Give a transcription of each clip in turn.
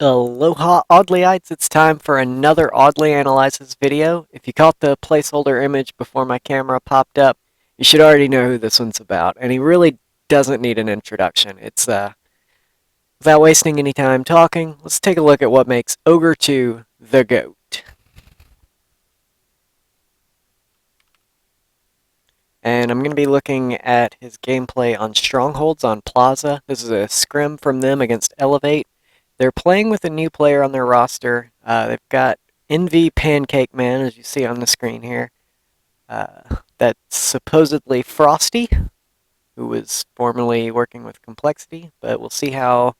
Aloha Audleyites, it's time for another Audley Analyzes video. If you caught the placeholder image before my camera popped up, you should already know who this one's about, and he really doesn't need an introduction. Without wasting any time talking, let's take a look at what makes Ogre 2 the GOAT. And I'm going to be looking at his gameplay on Strongholds on Plaza. This is a scrim from them against Elevate. They're playing with a new player on their roster. They've got Envy Pancake Man, as you see on the screen here. That's supposedly Frosty, who was formerly working with Complexity. But we'll see how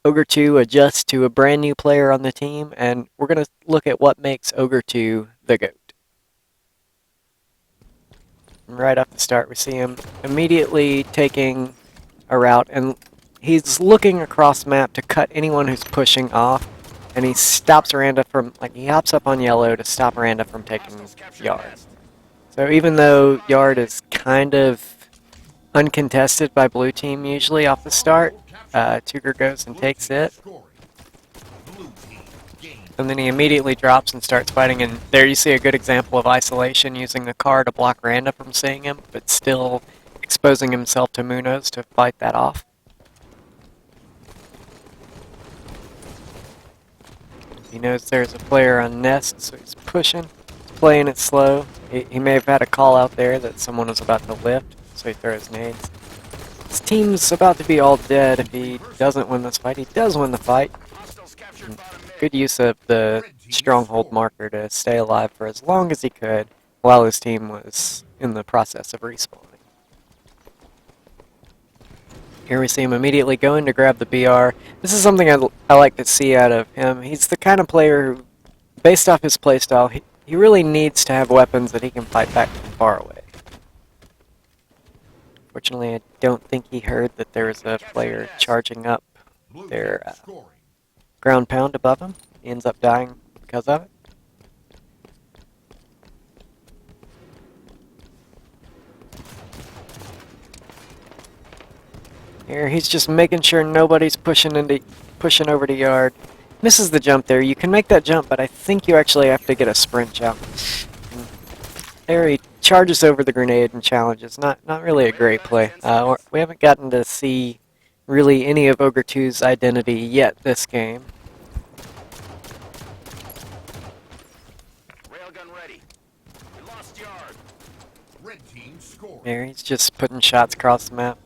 Ogre 2 adjusts to a brand new player on the team, and we're going to look at what makes Ogre 2 the GOAT. And right off the start, we see him immediately taking a route, and he's looking across map to cut anyone who's pushing off, and he stops Randa from, he hops up on yellow to stop Randa from taking yard. So even though yard is kind of uncontested by blue team usually off the start, Tuger goes and takes it. And then he immediately drops and starts fighting, and there you see a good example of isolation, using the car to block Randa from seeing him, but still exposing himself to Munoz to fight that off. He knows there's a player on Nest, so he's pushing, playing it slow. He may have had a call out there that someone was about to lift, so he throws nades. His team's about to be all dead if he doesn't win this fight. He does win the fight. Good use of the Stronghold marker to stay alive for as long as he could while his team was in the process of respawning. Here we see him immediately going to grab the BR. This is something I like to see out of him. He's the kind of player who, based off his playstyle, he really needs to have weapons that he can fight back from far away. Fortunately, I don't think he heard that there was a player charging up their ground pound above him. He ends up dying because of it. Here, he's just making sure nobody's pushing over to yard. Misses the jump there. You can make that jump, but I think you actually have to get a sprint jump. And there he charges over the grenade and challenges. Not really a great play. We haven't gotten to see really any of Ogre 2's identity yet this game. There, he's just putting shots across the map.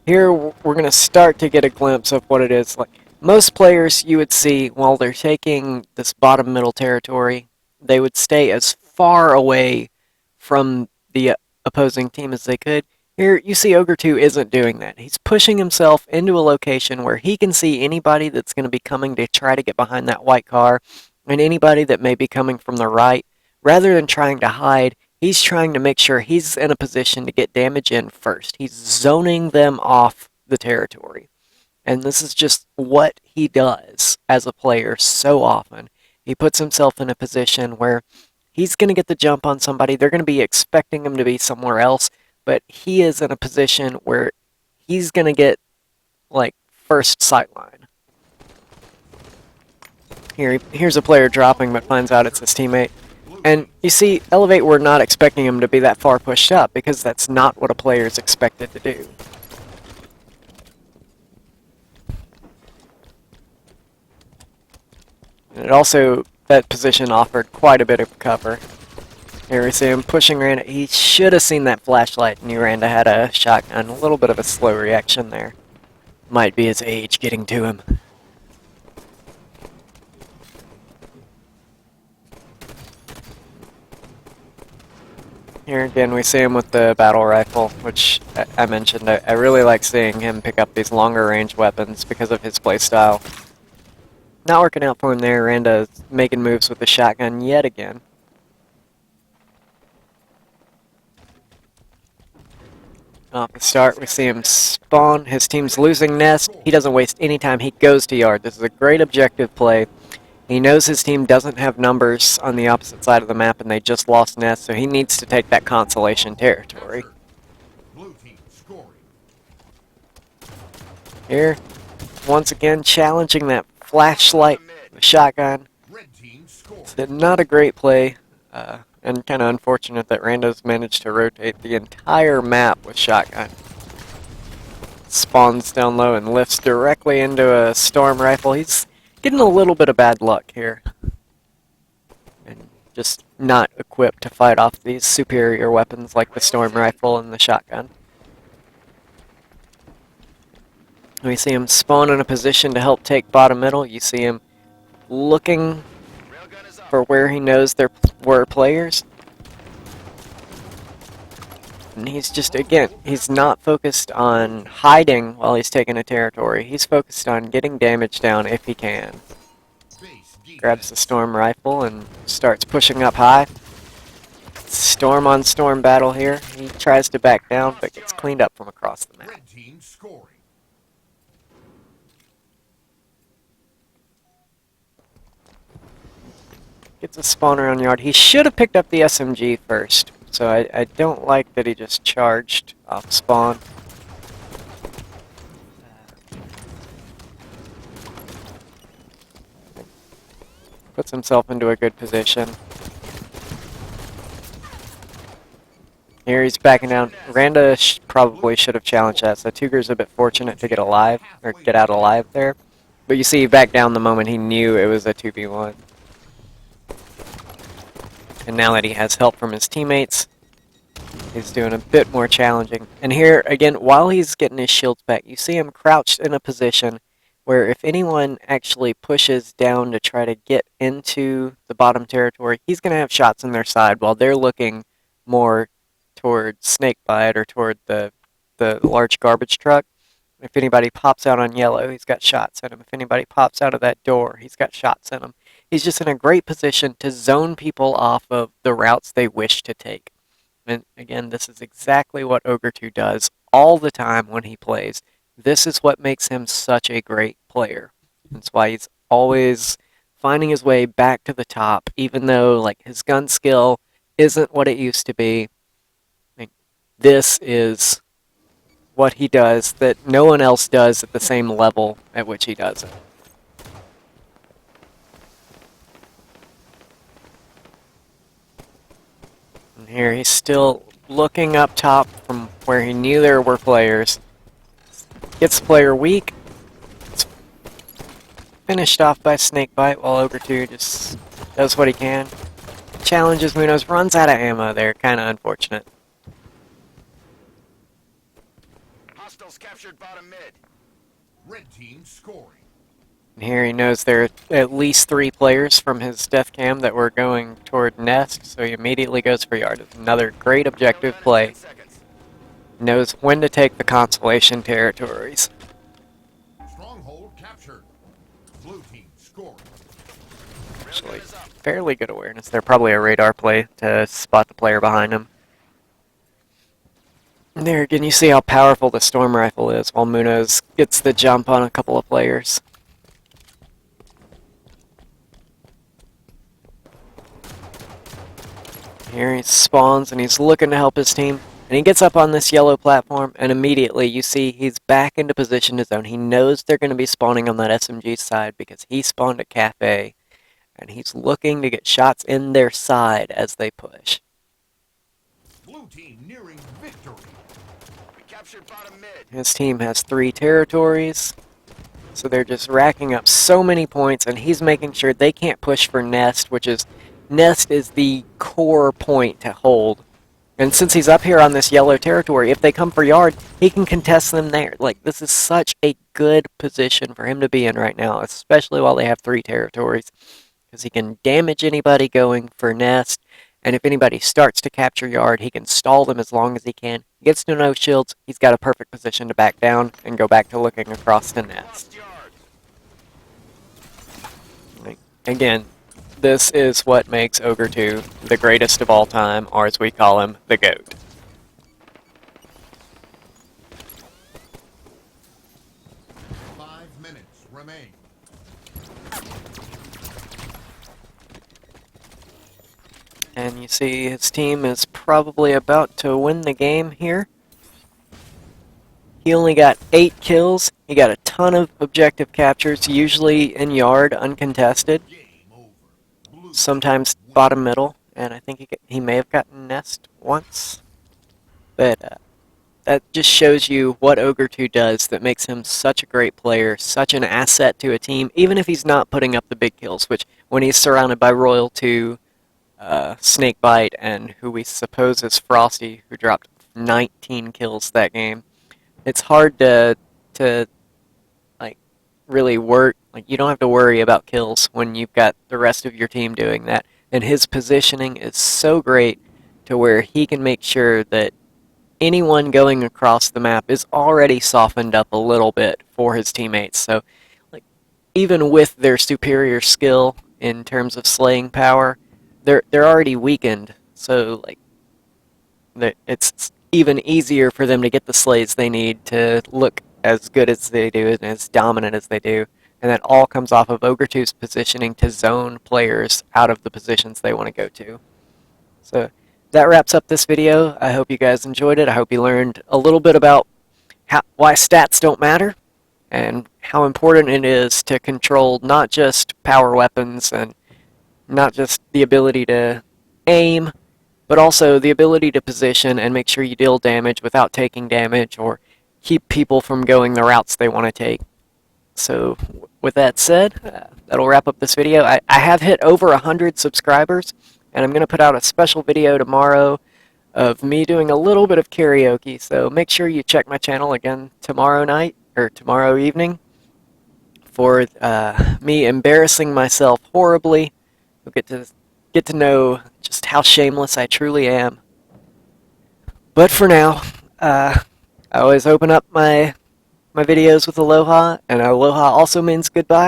Here, we're going to start to get a glimpse of what it is like. Most players you would see, while they're taking this bottom middle territory, they would stay as far away from the opposing team as they could. Here, you see Ogre 2 isn't doing that. He's pushing himself into a location where he can see anybody that's going to be coming to try to get behind that white car, and anybody that may be coming from the right. Rather than trying to hide, he's trying to make sure he's in a position to get damage in first. He's zoning them off the territory. And this is just what he does as a player so often. He puts himself in a position where he's going to get the jump on somebody. They're going to be expecting him to be somewhere else, but he is in a position where he's going to get, first sightline. Here's a player dropping, but finds out it's his teammate. And you see, Elevate were not expecting him to be that far pushed up, because that's not what a player is expected to do. And it also, that position offered quite a bit of cover. Here we see him pushing Randa. He should have seen that flashlight, and Randa had a shotgun. A little bit of a slow reaction there. Might be his age getting to him. Here again we see him with the battle rifle, which I mentioned. I really like seeing him pick up these longer range weapons because of his playstyle. Not working out for him there. Randa making moves with the shotgun yet again. Off the start, we see him spawn. His team's losing Nest. He doesn't waste any time. He goes to yard. This is a great objective play. He knows his team doesn't have numbers on the opposite side of the map, and they just lost Nest, so he needs to take that consolation territory. Here, once again, challenging that flashlight, a shotgun. It's not a great play, and kind of unfortunate that Rando's managed to rotate the entire map with shotgun. Spawns down low and lifts directly into a storm rifle. He's getting a little bit of bad luck here. And just not equipped to fight off these superior weapons like the storm rifle and the shotgun. We see him spawn in a position to help take bottom middle. You see him looking for where he knows there were players. And he's just, again, he's not focused on hiding while he's taking a territory. He's focused on getting damage down if he can. Grabs the storm rifle and starts pushing up high. Storm on storm battle here. He tries to back down, but gets cleaned up from across the map. Gets a spawner on yard. He should have picked up the SMG first. So I don't like that he just charged off spawn. Puts himself into a good position. Here he's backing down. Randa probably should have challenged that, so Tuger's a bit fortunate to get alive, or get out alive there. But you see he backed down the moment he knew it was a 2v1. And now that he has help from his teammates, he's doing a bit more challenging. And here, again, while he's getting his shields back, you see him crouched in a position where if anyone actually pushes down to try to get into the bottom territory, he's going to have shots in their side while they're looking more toward Snakebite or toward the large garbage truck. If anybody pops out on yellow, he's got shots in him. If anybody pops out of that door, he's got shots in him. He's just in a great position to zone people off of the routes they wish to take. And again, this is exactly what Ogre 2 does all the time when he plays. This is what makes him such a great player. That's why he's always finding his way back to the top, even though like his gun skill isn't what it used to be. Like, this is what he does that no one else does at the same level at which he does it. And here he's still looking up top from where he knew there were players. Gets player weak. It's finished off by Snakebite while Ogre 2 just does what he can. Challenges Munoz, runs out of ammo there, kind of unfortunate. Hostiles captured bottom mid. Red team scoring. And here he knows there are at least 3 players from his death cam that were going toward Nest, so he immediately goes for yard. It's another great objective play. Knows when to take the consolation territories. Stronghold captured. Blue team scoring. Actually, fairly good awareness there. Probably a radar play to spot the player behind him. And there again, you see how powerful the storm rifle is while Munoz gets the jump on a couple of players. Here he spawns and he's looking to help his team. And he gets up on this yellow platform and immediately you see he's back into position to zone. He knows they're going to be spawning on that SMG side because he spawned at Cafe. And he's looking to get shots in their side as they push. Blue team nearing victory. We captured bottom mid. His team has 3 territories. So they're just racking up so many points and he's making sure they can't push for Nest, which is Nest is the core point to hold. And since he's up here on this yellow territory, if they come for yard, he can contest them there. Like, this is such a good position for him to be in right now, especially while they have 3 territories. Because he can damage anybody going for Nest, and if anybody starts to capture yard, he can stall them as long as he can. He gets to no shields, he's got a perfect position to back down and go back to looking across the Nest. Again, this is what makes Ogre 2 the greatest of all time, or as we call him, the GOAT. Remain. And you see his team is probably about to win the game here. He only got 8 kills. He got a ton ton of objective captures, usually in yard, uncontested, Game over. Blue sometimes team win. bottom middle, and I think he may have gotten nest once. But that just shows you what Ogre 2 does that makes him such a great player, such an asset to a team, even if he's not putting up the big kills, which when he's surrounded by Royal 2, Snakebite, and who we suppose is Frosty, who dropped 19 kills that game, it's hard to like really work. Like you don't have to worry about kills when you've got the rest of your team doing that. And his positioning is so great to where he can make sure that anyone going across the map is already softened up a little bit for his teammates. So, like, even with their superior skill in terms of slaying power, they're already weakened. So, like, it's even easier for them to get the slays they need to look as good as they do and as dominant as they do. And that all comes off of Ogre 2's positioning to zone players out of the positions they want to go to. So that wraps up this video. I hope you guys enjoyed it. I hope you learned a little bit about why stats don't matter and how important it is to control not just power weapons and not just the ability to aim, but also the ability to position and make sure you deal damage without taking damage or keep people from going the routes they want to take. So with that said, that'll wrap up this video. I have hit over 100 subscribers, and I'm going to put out a special video tomorrow of me doing a little bit of karaoke, so make sure you check my channel again tomorrow night, or tomorrow evening, for me embarrassing myself horribly. You'll get to know just how shameless I truly am. But for now, I always open up my videos with aloha, and aloha also means goodbye.